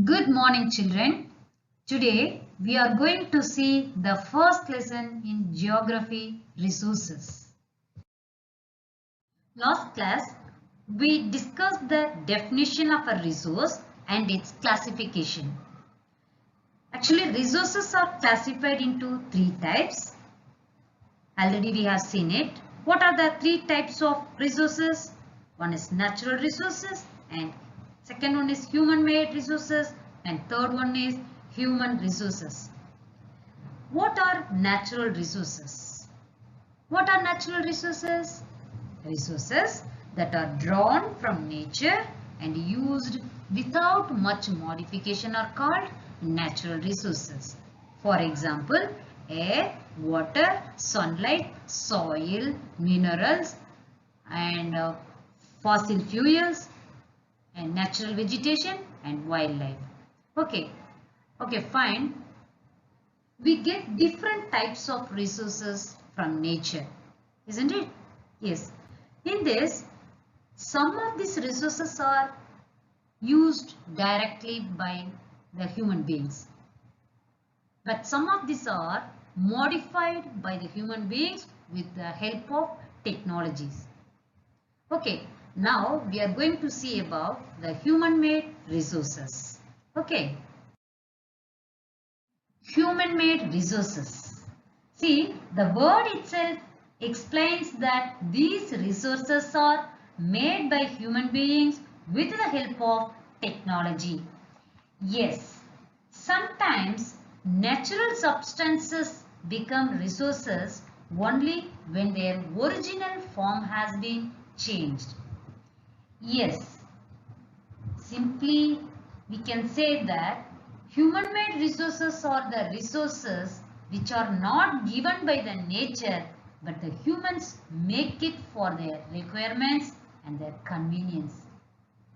Good morning, children. Today we are going to see the first lesson in geography resources. Last class we discussed the definition of a resource and its classification. Actually, resources are classified into three types. Already we have seen it. What are the three types of resources? One is natural resources, and second one is human-made resources, and third one is human resources. What are natural resources? What are natural resources? Resources that are drawn from nature and used without much modification are called natural resources. For example, air, water, sunlight, soil, minerals, and fossil fuels, and natural vegetation and wildlife. Okay, fine. We get different types of resources from nature, isn't it? Yes. In this, some of these resources are used directly by the human beings, but some of these are modified by the human beings with the help of technologies. Okay, now we are going to see about the human-made resources. Okay, human-made resources. See, the word itself explains that these resources are made by human beings with the help of technology. Yes, sometimes natural substances become resources only when their original form has been changed. Yes, simply we can say that human-made resources are the resources which are not given by the nature, but the humans make it for their requirements and their convenience.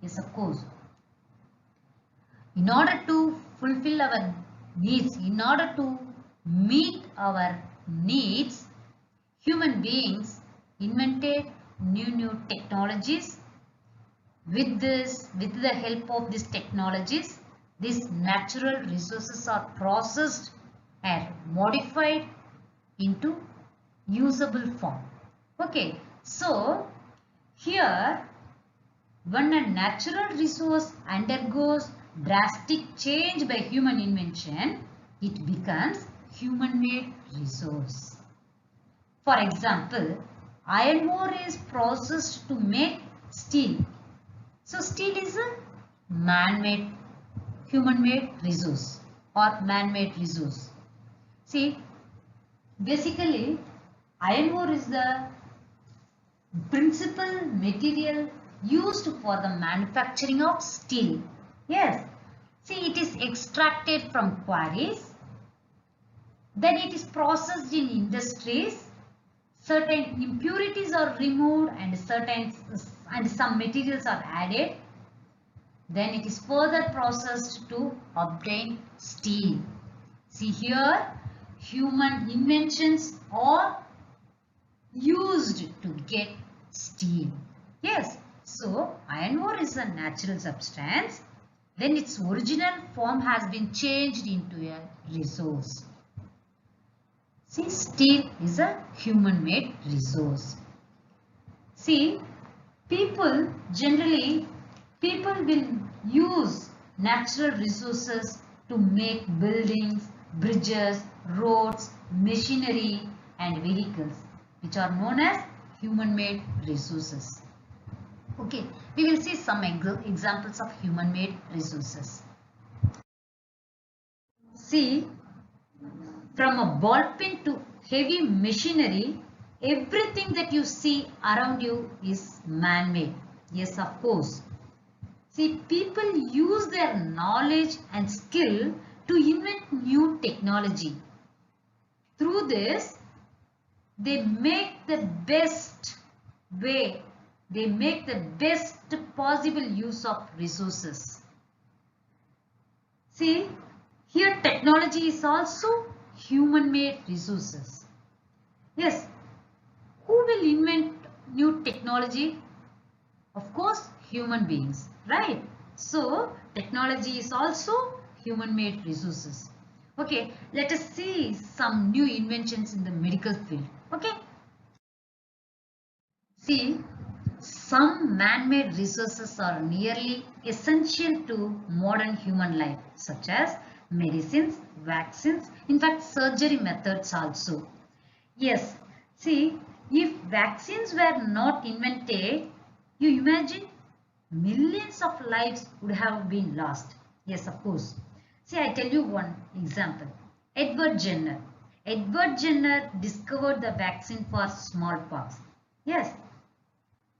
Yes, of course. In order to fulfill our needs, in order to meet our needs, human beings invented new technologies. With the help of these technologies, these natural resources are processed and modified into usable form. Okay, so here when a natural resource undergoes drastic change by human invention, it becomes human-made resource. For example, iron ore is processed to make steel. So steel is a man-made, human-made resource or man-made resource. See, basically iron ore is the principal material used for the manufacturing of steel. Yes, see, it is extracted from quarries, then it is processed in industries, certain impurities are removed and some materials are added. Then it is further processed to obtain steel. See here, human inventions are used to get steel. Yes, so iron ore is a natural substance. Then its original form has been changed into a resource. See, steel is a human-made resource. See, generally, people will use natural resources to make buildings, bridges, roads, machinery and vehicles, which are known as human-made resources. Okay, we will see some examples of human-made resources. See, from a ball pen to heavy machinery, everything that you see around you is man-made. Yes, of course. See, people use their knowledge and skill to invent new technology. Through this, they make the best way, they make the best possible use of resources. See, here technology is also human-made resources. Yes, who will invent new technology? Of course, human beings, right? So, technology is also human-made resources. Okay, let us see some new inventions in the medical field. Okay, see, some man-made resources are nearly essential to modern human life, such as medicines, vaccines, in fact surgery methods also. Yes, see, if vaccines were not invented, you imagine millions of lives would have been lost. Yes, of course. See, I tell you one example. Edward Jenner. Edward Jenner discovered the vaccine for smallpox. Yes,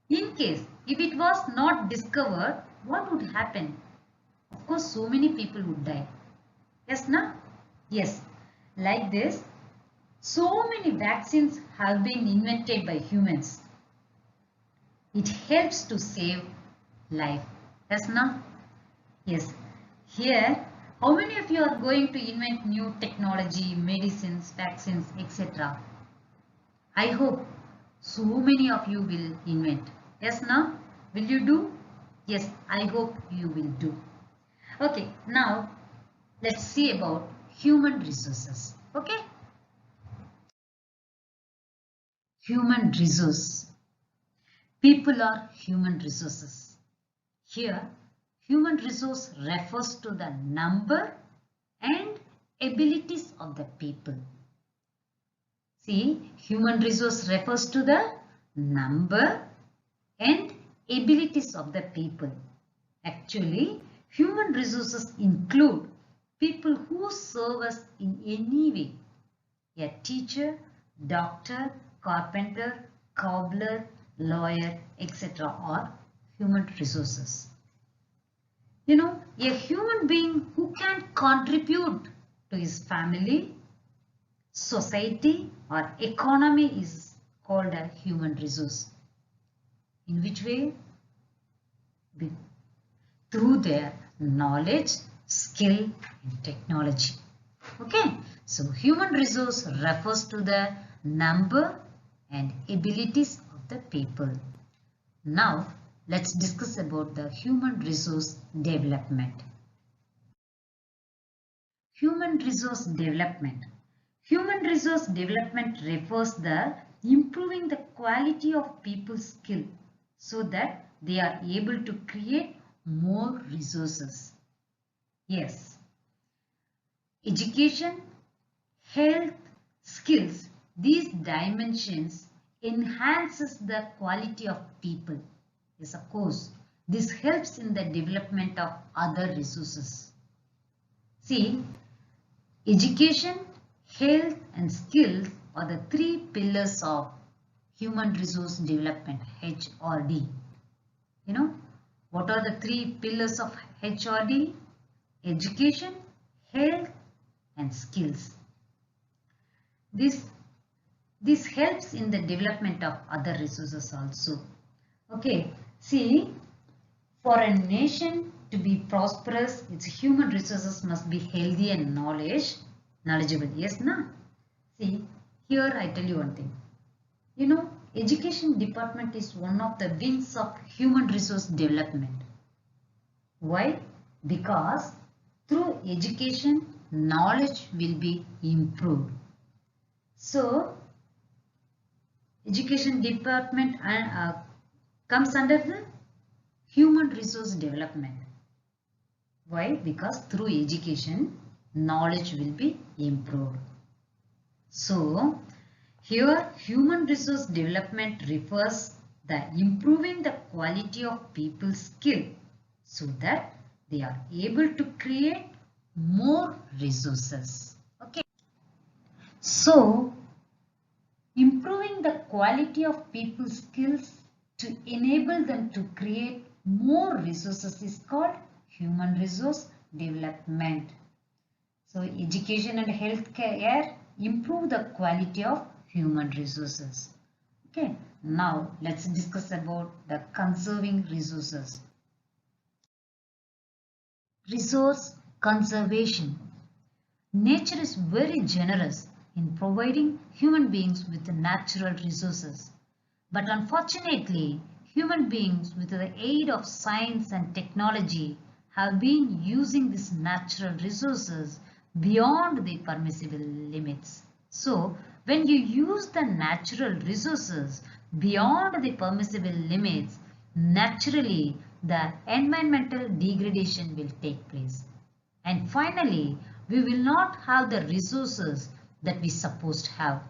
in case if it was not discovered, what would happen? Of course, so many people would die. Yes, na? Yes. Like this, so many vaccines have been invented by humans. It helps to save life. Yes, na? Yes. Here, how many of you are going to invent new technology, medicines, vaccines, etc.? I hope so many of you will invent. Yes, now? Will you do? Yes, I hope you will do. Okay, now let's see about human resources. Okay? Human resource. People are human resources. Here, human resource refers to the number and abilities of the people. See, human resource refers to the number and abilities of the people. Actually, human resources include people who serve us in any way. A teacher, doctor, carpenter, cobbler, lawyer, etc. are human resources. You know, a human being who can contribute to his family, society or economy is called a human resource. In which way? Through their knowledge, skill and technology. Okay, so human resource refers to the number and abilities of the people. Now let's discuss about the human resource development. Human resource development. Human resource development refers the improving the quality of people's skill so that they are able to create more resources. Yes. Education, health, skills, these dimensions enhances the quality of people. Yes, of course, this helps in the development of other resources. See, education, health and skills are the three pillars of human resource development, HRD. You know, what are the three pillars of HRD? Education, health and skills. This helps in the development of other resources also. Okay, see, for a nation to be prosperous, its human resources must be healthy and knowledgeable. Yes, na? See, here I tell you one thing. You know, education department is one of the wings of human resource development. Why? Because through education, knowledge will be improved. So, education department comes under the human resource development. Why? Because through education, knowledge will be improved. So, here human resource development refers the improving the quality of people's skill so that they are able to create more resources. Okay. So, improving the quality of people's skills to enable them to create more resources is called human resource development. So, education and healthcare improve the quality of human resources. Okay, now let's discuss about the conserving resources. Resource conservation. Nature is very generous in providing human beings with natural resources. But unfortunately, human beings with the aid of science and technology have been using these natural resources beyond the permissible limits. So, when you use the natural resources beyond the permissible limits, naturally the environmental degradation will take place. And finally, we will not have the resources that we supposed to have.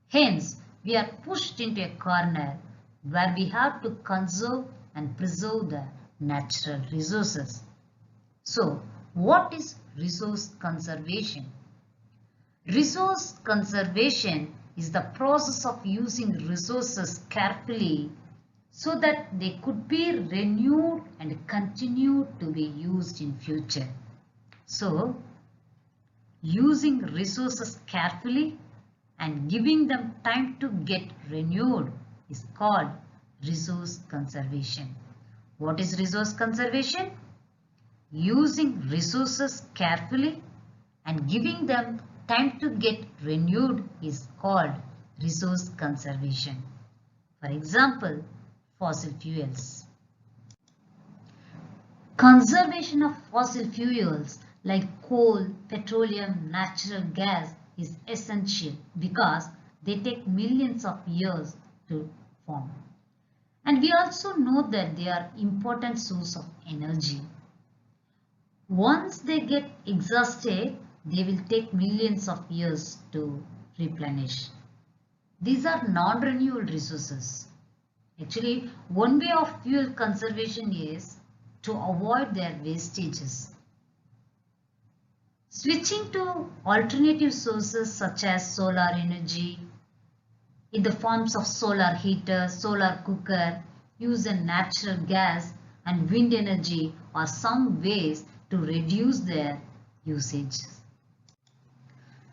Hence, we are pushed into a corner where we have to conserve and preserve the natural resources. So, what is resource conservation? Resource conservation is the process of using resources carefully so that they could be renewed and continue to be used in future. So, using resources carefully and giving them time to get renewed is called resource conservation. What is resource conservation? Using resources carefully and giving them time to get renewed is called resource conservation. For example, fossil fuels. Conservation of fossil fuels like coal, petroleum, natural gas is essential because they take millions of years to form. And we also know that they are important source of energy. Once they get exhausted, they will take millions of years to replenish. These are non-renewable resources. Actually, one way of fuel conservation is to avoid their wastages. Switching to alternative sources such as solar energy in the forms of solar heater, solar cooker, use a natural gas and wind energy are some ways to reduce their usage.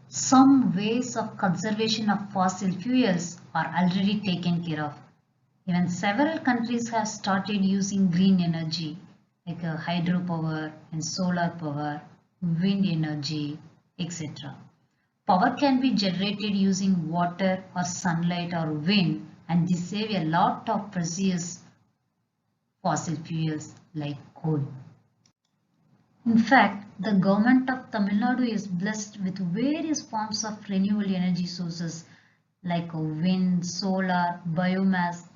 Some ways of conservation of fossil fuels are already taken care of. Even several countries have started using green energy like hydropower and solar power, wind energy, etc. Power can be generated using water or sunlight or wind, and this saves a lot of precious fossil fuels like coal. In fact, the government of Tamil Nadu is blessed with various forms of renewable energy sources like wind, solar, biomass,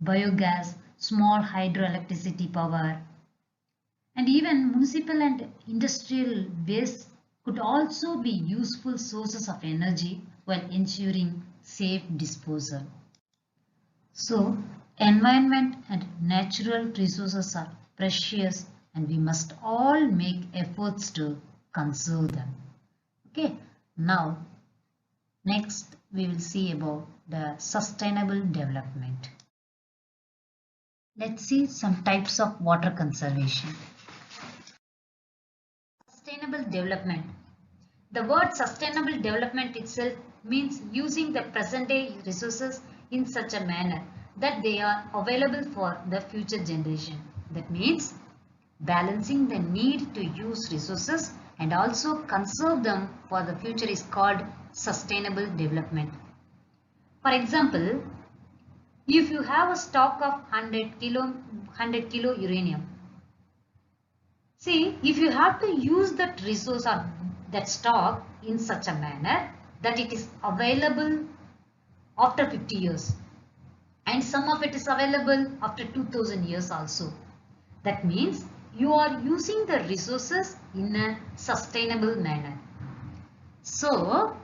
biogas, small hydroelectricity power, and even municipal and industrial waste could also be useful sources of energy while ensuring safe disposal. So, environment and natural resources are precious and we must all make efforts to conserve them. Okay, now next we will see about the sustainable development. Let's see some types of water conservation. Sustainable development. The word sustainable development itself means using the present day resources in such a manner that they are available for the future generation. That means balancing the need to use resources and also conserve them for the future is called sustainable development. For example, if you have a stock of 100 kilo uranium, see, if you have to use that resource or that stock in such a manner that it is available after 50 years and some of it is available after 2000 years also. That means you are using the resources in a sustainable manner. So,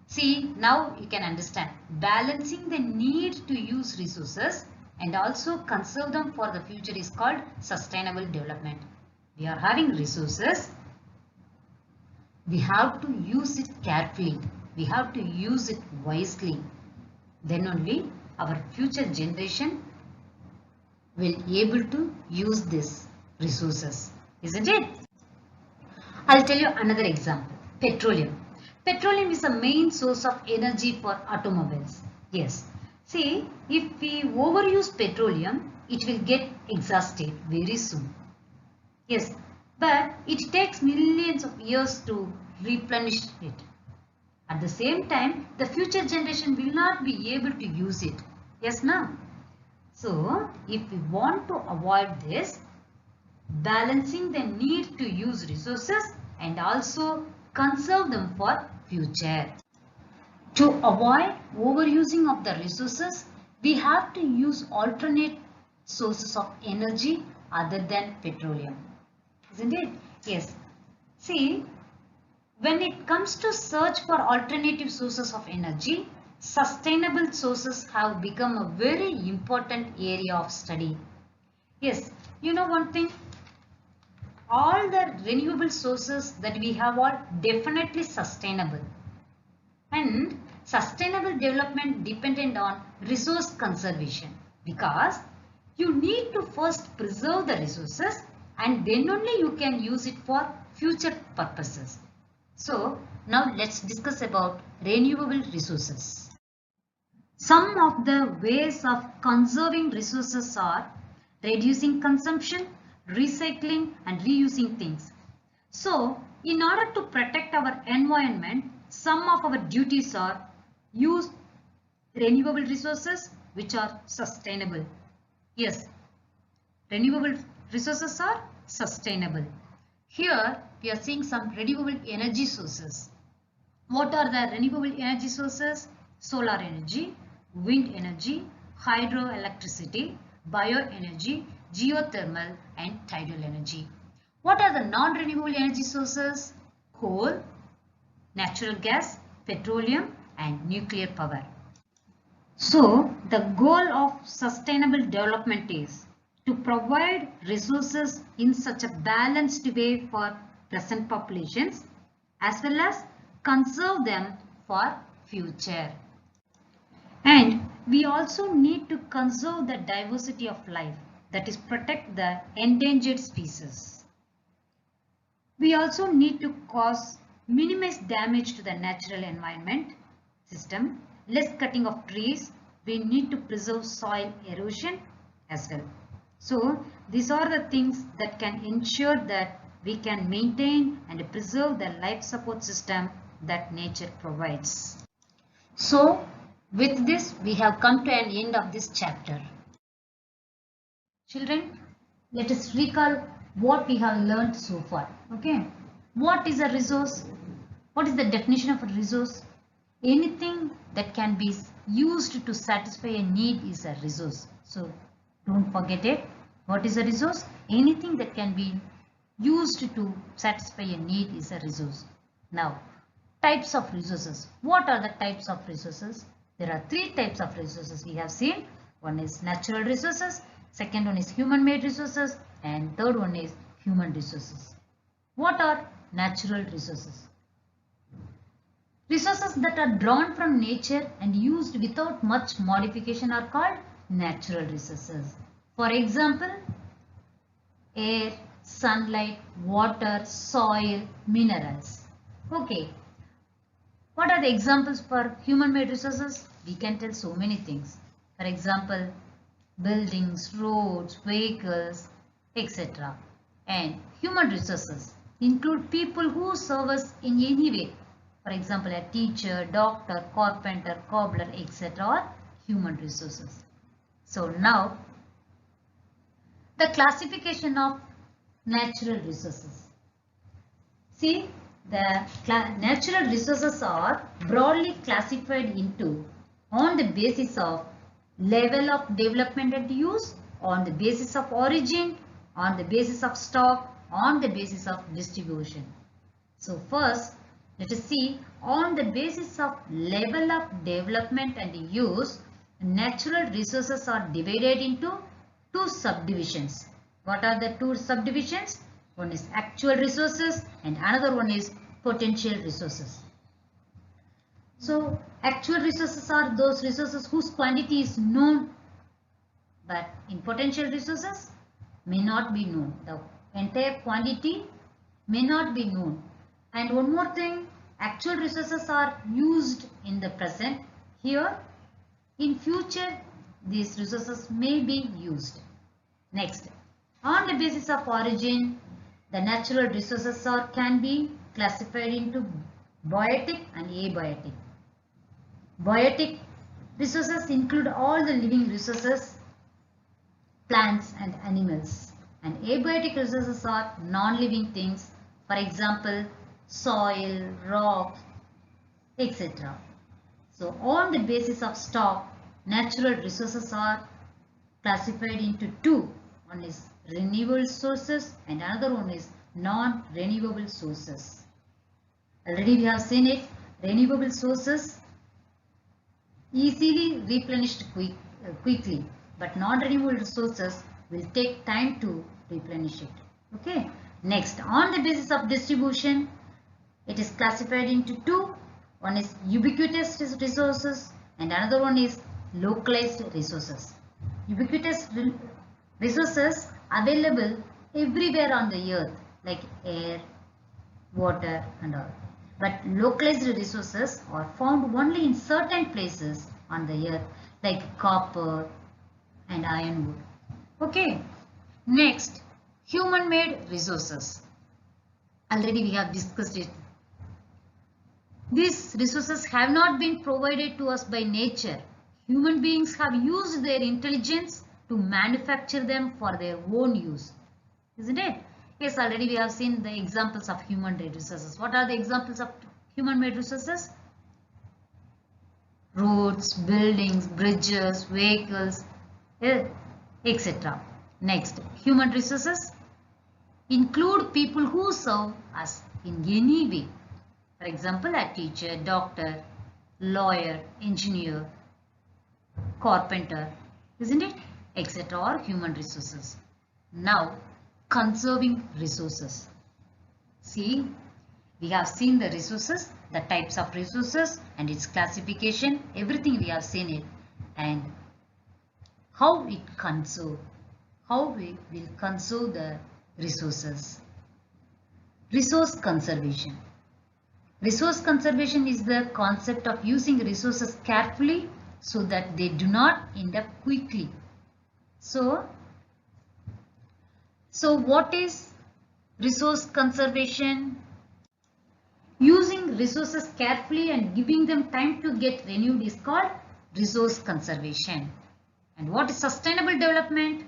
see, now you can understand balancing the need to use resources and also conserve them for the future is called sustainable development. We are having resources. We have to use it carefully. We have to use it wisely. Then only our future generation will be able to use these resources. Isn't it? I'll tell you another example. Petroleum. Petroleum is a main source of energy for automobiles. Yes. See, if we overuse petroleum, it will get exhausted very soon. Yes. But it takes millions of years to replenish it. At the same time, the future generation will not be able to use it. Yes, no? So, if we want to avoid this, balancing the need to use resources and also conserve them for future. To avoid overusing of the resources, we have to use alternate sources of energy other than petroleum. Isn't it? Yes. See, when it comes to search for alternative sources of energy, sustainable sources have become a very important area of study. Yes, you know one thing, all the renewable sources that we have are definitely sustainable. And sustainable development dependent on resource conservation, because you need to first preserve the resources and then only you can use it for future purposes. So now let's discuss about renewable resources. Some of the ways of conserving resources are reducing consumption, recycling and reusing things. So in order to protect our environment, some of our duties are use renewable resources which are sustainable. Yes, renewable resources are sustainable. Here we are seeing some renewable energy sources. What are the renewable energy sources? Solar energy, wind energy, hydroelectricity, bioenergy, geothermal and tidal energy. What are the non-renewable energy sources? Coal, natural gas, petroleum and nuclear power. So, the goal of sustainable development is to provide resources in such a balanced way for present populations as well as conserve them for future. And we also need to conserve the diversity of life, that is protect the endangered species. We also need to minimize damage to the natural environment system, less cutting of trees. We need to preserve soil erosion as well. So these are the things that can ensure that we can maintain and preserve the life support system that nature provides. So with this we have come to an end of this chapter. Children, let us recall what we have learned so far. Okay, what is a resource? What is the definition of a resource? Anything that can be used to satisfy a need is a resource. So don't forget it. What is a resource? Anything that can be used to satisfy a need is a resource. Now, types of resources. What are the types of resources? There are three types of resources we have seen. One is natural resources, second one is human-made resources, and third one is human resources. What are natural resources? Resources that are drawn from nature and used without much modification are called natural resources. For example, air, sunlight, water, soil, minerals. Okay. What are the examples for human-made resources? We can tell so many things. For example, buildings, roads, vehicles, etc. And human resources include people who serve us in any way. For example, a teacher, doctor, carpenter, cobbler, etc. are human resources. So now, the classification of natural resources. See, the natural resources are broadly classified into on the basis of level of development and use, on the basis of origin, on the basis of stock, on the basis of distribution. So first, let us see on the basis of level of development and use, natural resources are divided into two subdivisions. What are the two subdivisions? One is actual resources and another one is potential resources. So actual resources are those resources whose quantity is known, but in potential resources may not be known. The entire quantity may not be known. And one more thing, actual resources are used in the present. Here, in future, these resources may be used. Next, on the basis of origin, the natural resources can be classified into biotic and abiotic. Biotic resources include all the living resources, plants and animals. And abiotic resources are non-living things, for example, soil, rock, etc. So on the basis of stock, natural resources are classified into two. One is renewable sources and another one is non-renewable sources. Already we have seen it. Renewable sources easily replenished quickly, but non-renewable sources will take time to replenish it. Okay. Next, on the basis of distribution, it is classified into two. One is ubiquitous resources and another one is localized resources. Ubiquitous resources available everywhere on the earth like air, water and all. But localized resources are found only in certain places on the earth like copper and iron ore. Okay. Next, human-made resources. Already we have discussed it. These resources have not been provided to us by nature. Human beings have used their intelligence to manufacture them for their own use. Isn't it? Yes, already we have seen the examples of human-made resources. What are the examples of human-made resources? Roads, buildings, bridges, vehicles, etc. Next, human resources include people who serve us in any way. For example, a teacher, doctor, lawyer, engineer, carpenter, isn't it? Etc. or human resources. Now, conserving resources. See, we have seen the resources, the types of resources and its classification, everything we have seen it, and how it conserve, how we will conserve the resources. Resource conservation. Resource conservation is the concept of using resources carefully so that they do not end up quickly. So what is resource conservation? Using resources carefully and giving them time to get renewed is called resource conservation. And what is sustainable development?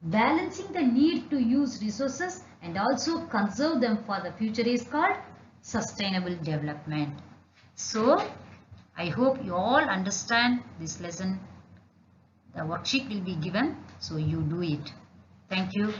Balancing the need to use resources and also conserve them for the future is called sustainable development. So, I hope you all understand this lesson. The worksheet will be given, so you do it. Thank you.